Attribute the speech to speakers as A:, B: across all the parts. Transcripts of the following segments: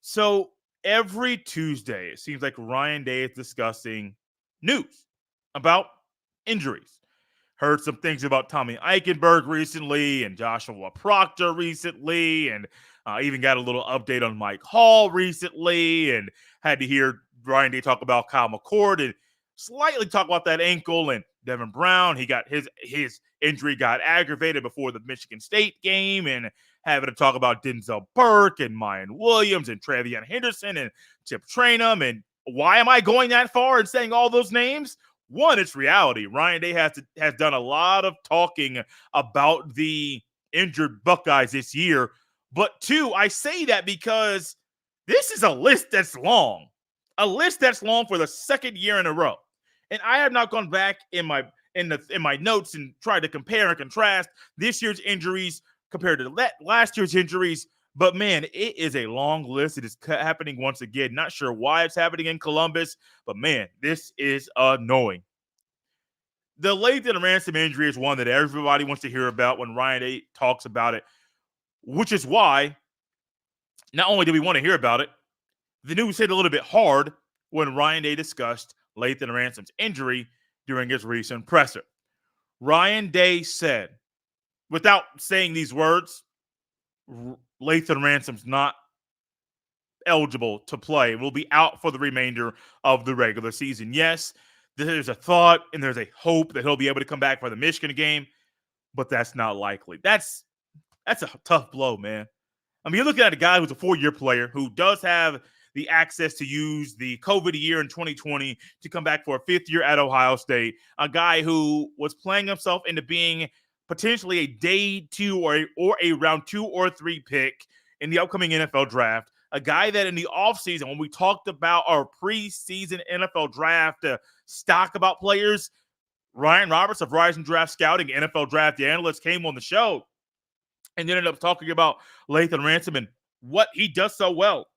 A: So every Tuesday, it seems like Ryan Day is discussing news about injuries. Heard some things about Tommy Eichenberg recently and Joshua Proctor recently, and even got a little update on Mike Hall recently, and had to hear Ryan Day talk about Kyle McCord and slightly talk about that ankle and Devin Brown. He got his injury got aggravated before the Michigan State game, and having to talk about Denzel Burke and Mayan Williams and Travion Henderson and Tip Trainum. And why am I going that far and saying all those names? One, it's reality. Ryan Day has done a lot of talking about the injured Buckeyes this year. But two, I say that because this is a list that's long. A list that's long for the second year in a row. And I have not gone back in my notes and tried to compare and contrast this year's injuries compared to last year's injuries. But man, it is a long list. It is happening once again. Not sure why it's happening in Columbus, but man, this is annoying. The Lathan Ransom injury is one that everybody wants to hear about when Ryan Day talks about it, which is why not only do we want to hear about it, the news hit a little bit hard when Ryan Day discussed Lathan Ransom's injury during his recent presser. Ryan Day said, without saying these words, Lathan Ransom's not eligible to play. Will be out for the remainder of the regular season. Yes, there's a thought and there's a hope that he'll be able to come back for the Michigan game, but that's not likely. That's a tough blow, man. I mean, you're looking at a guy who's a 4-year player who does have the access to use the COVID year in 2020 to come back for a 5th year at Ohio State, a guy who was playing himself into being potentially a day 2 or a round 2 or 3 pick in the upcoming NFL draft, a guy that in the offseason, when we talked about our preseason NFL draft stock about players, Ryan Roberts of Rising Draft Scouting, NFL Draft Analyst, came on the show and ended up talking about Lathan Ransom and what he does so well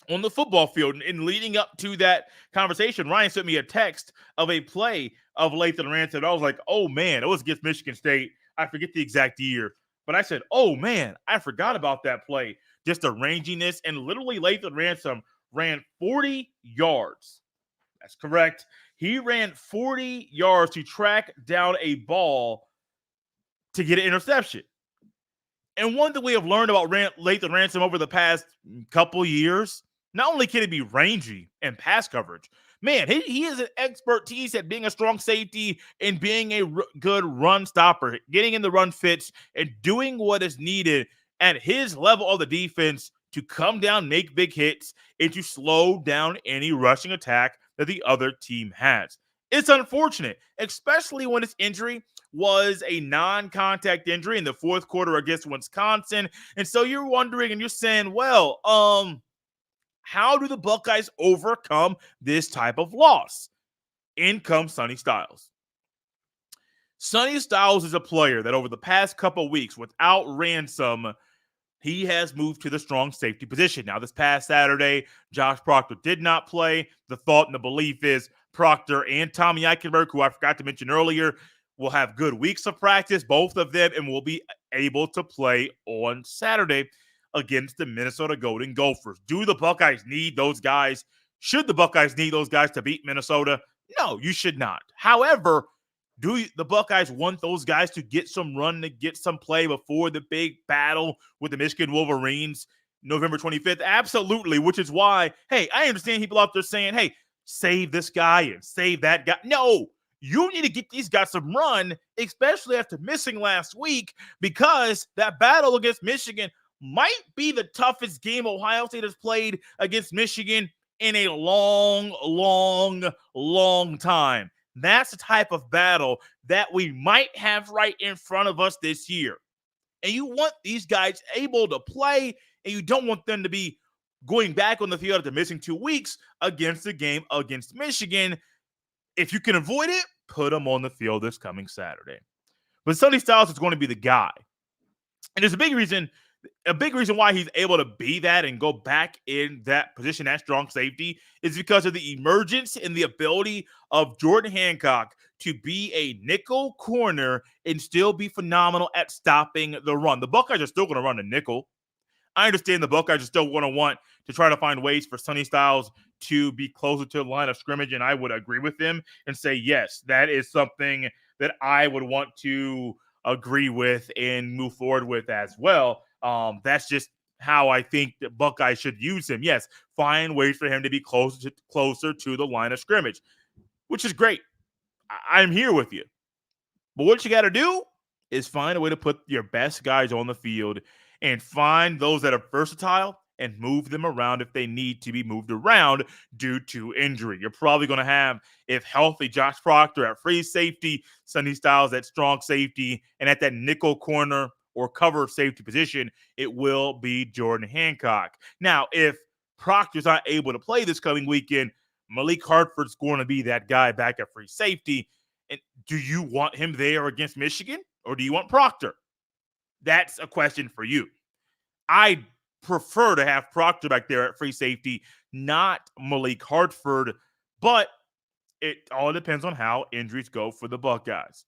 A: on the football field. And leading up to that conversation, Ryan sent me a text of a play of Lathan Ransom. I was like, oh, man, it was against Michigan State. I forget the exact year. But I said, oh, man, I forgot about that play. Just the ranginess. And literally Lathan Ransom ran 40 yards. That's correct. He ran 40 yards to track down a ball to get an interception. And one thing we have learned about Lathan Ransom over the past couple years, not only can he be rangy and pass coverage, man, he is an expertise at being a strong safety and being a good run stopper, getting in the run fits and doing what is needed at his level of the defense to come down, make big hits, and to slow down any rushing attack that the other team has. It's unfortunate, especially when his injury was a non-contact injury in the 4th quarter against Wisconsin. And so you're wondering and you're saying, well, how do the Buckeyes overcome this type of loss? In comes Sonny Styles. Sonny Styles is a player that over the past couple weeks, without Ransom, he has moved to the strong safety position. Now, this past Saturday, Josh Proctor did not play. The thought and the belief is Proctor and Tommy Eichenberg, who I forgot to mention earlier, will have good weeks of practice, both of them, and will be able to play on Saturday against the Minnesota Golden Gophers. Do the Buckeyes need those guys? Should the Buckeyes need those guys to beat Minnesota? No, you should not. However, do the Buckeyes want those guys to get some run, to get some play before the big battle with the Michigan Wolverines November 25th? Absolutely, which is why, hey, I understand people out there saying, hey, save this guy and save that guy. No, you need to get these guys some run, especially after missing last week, because that battle against Michigan might be the toughest game Ohio State has played against Michigan in a long time. That's the type of battle that we might have right in front of us this year. And you want these guys able to play, and you don't want them to be going back on the field after missing 2 weeks against the game against Michigan. If you can avoid it, put them on the field this coming Saturday. But Sonny Styles is going to be the guy. And there's a big reason why he's able to be that and go back in that position at strong safety is because of the emergence and the ability of Jordan Hancock to be a nickel corner and still be phenomenal at stopping the run. The Buckeyes are still going to run a nickel. I understand the Buckeyes are still going to want to try to find ways for Sonny Styles to be closer to the line of scrimmage, and I would agree with them and say, yes, that is something that I would want to agree with and move forward with as well. That's just how I think that Buckeyes should use him. Yes, find ways for him to be closer to the line of scrimmage, which is great. I'm here with you. But what you got to do is find a way to put your best guys on the field and find those that are versatile and move them around if they need to be moved around due to injury. You're probably going to have, if healthy, Josh Proctor at free safety, Sonny Styles at strong safety, and at that nickel corner or cover safety position, it will be Jordan Hancock. Now, if Proctor's not able to play this coming weekend, Malik Hartford's going to be that guy back at free safety. And do you want him there against Michigan, or do you want Proctor? That's a question for you. I prefer to have Proctor back there at free safety, not Malik Hartford, but it all depends on how injuries go for the Buckeyes.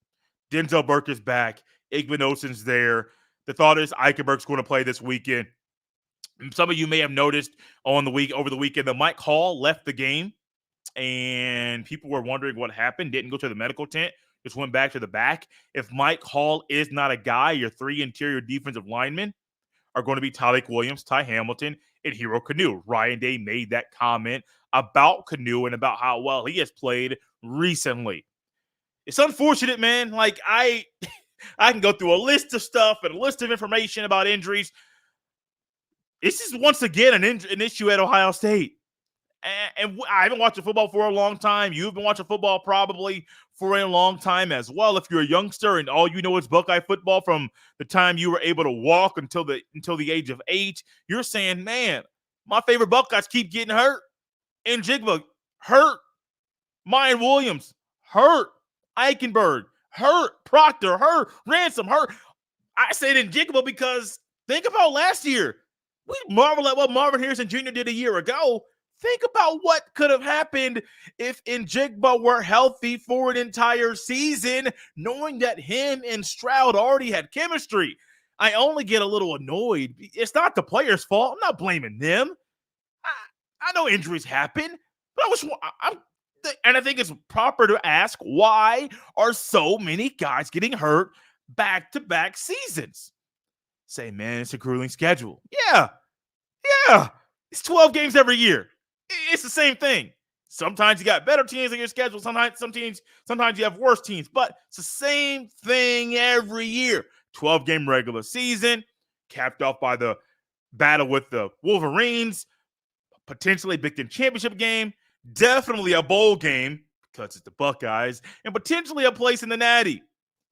A: Denzel Burke is back. Igman Osen's there. The thought is Eichenberg's going to play this weekend. Some of you may have noticed over the weekend that Mike Hall left the game, and people were wondering what happened. Didn't go to the medical tent. Just went back to the back. If Mike Hall is not a guy, your three interior defensive linemen are going to be Tyleik Williams, Ty Hamilton, and Hero Kanu. Ryan Day made that comment about Kanu and about how well he has played recently. It's unfortunate, man. Like, I can go through a list of stuff and a list of information about injuries. This is once again an issue at Ohio State. And I haven't watched football for a long time. You've been watching football probably for a long time as well. If you're a youngster and all you know is Buckeye football from the time you were able to walk until the age of 8, you're saying, man, my favorite Buckeyes keep getting hurt. Njigba, hurt. Mayan Williams, hurt. Eichenberg, hurt. Proctor, hurt. Ransom, hurt. I said Njigba because think about last year. We marvel at what Marvin Harrison Jr. did a year ago. Think about what could have happened if Njigba were healthy for an entire season, knowing that him and Stroud already had chemistry. I only get a little annoyed. It's not the players' fault. I'm not blaming them. I know injuries happen, but I think it's proper to ask, why are so many guys getting hurt back-to-back seasons? Say, man, it's a grueling schedule. Yeah. It's 12 games every year. It's the same thing. Sometimes you got better teams in your schedule. Sometimes you have worse teams, but it's the same thing every year. 12-game regular season, capped off by the battle with the Wolverines, potentially a Big Ten championship game, definitely a bowl game because it's the Buckeyes, and potentially a place in the Natty.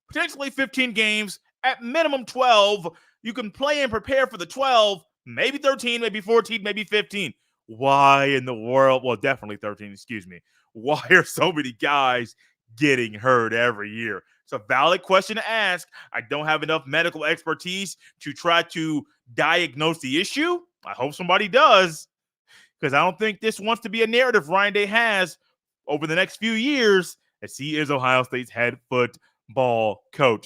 A: Potentially 15 games, at minimum 12. You can play and prepare for the 12, maybe 13, maybe 14, maybe 15. Why in the world? Well, definitely 13, excuse me. Why are so many guys getting hurt every year? It's a valid question to ask. I don't have enough medical expertise to try to diagnose the issue. I hope somebody does, because I don't think this wants to be a narrative Ryan Day has over the next few years, as he is Ohio State's head football coach.